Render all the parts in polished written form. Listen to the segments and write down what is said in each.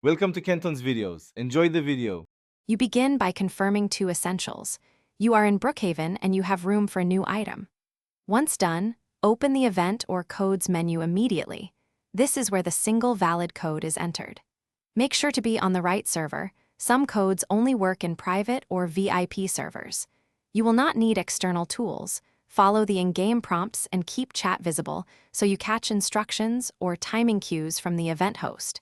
Welcome to Kenton's videos. Enjoy the video. You begin by confirming 2 essentials. You are in Brookhaven and you have room for a new item. Once done, open the Event or Codes menu immediately. This is where the single valid code is entered. Make sure to be on the right server. Some codes only work in private or VIP servers. You will not need external tools. Follow the in-game prompts and keep chat visible so you catch instructions or timing cues from the event host.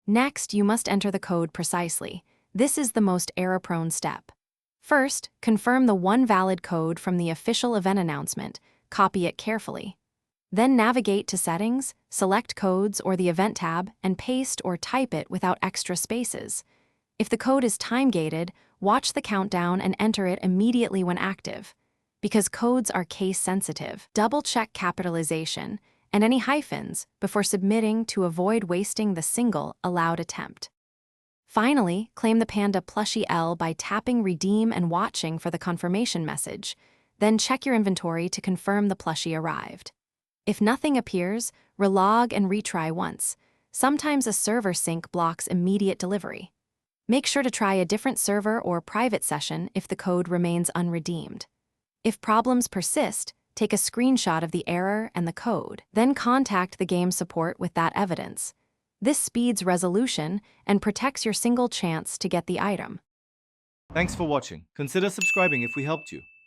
Next, you must enter the code precisely. This is the most error-prone step. First, confirm the one valid code from the official event announcement. Copy it carefully. Then navigate to Settings, select Codes or the Event tab, and paste or type it without extra spaces. If the code is time-gated, watch the countdown and enter it immediately when active. Because codes are case-sensitive, double-check capitalization and any hyphens before submitting to avoid wasting the single allowed attempt. Finally, claim the Panda Plushie L by tapping Redeem and watching for the confirmation message. Then check your inventory to confirm the plushie arrived. If nothing appears, relog and retry once. Sometimes a server sync blocks immediate delivery. Make sure to try a different server or private session if the code remains unredeemed. If problems persist, take a screenshot of the error and the code, then contact the game support with that evidence. This speeds resolution and protects your single chance to get the item. Thanks for watching. Consider subscribing if we helped you.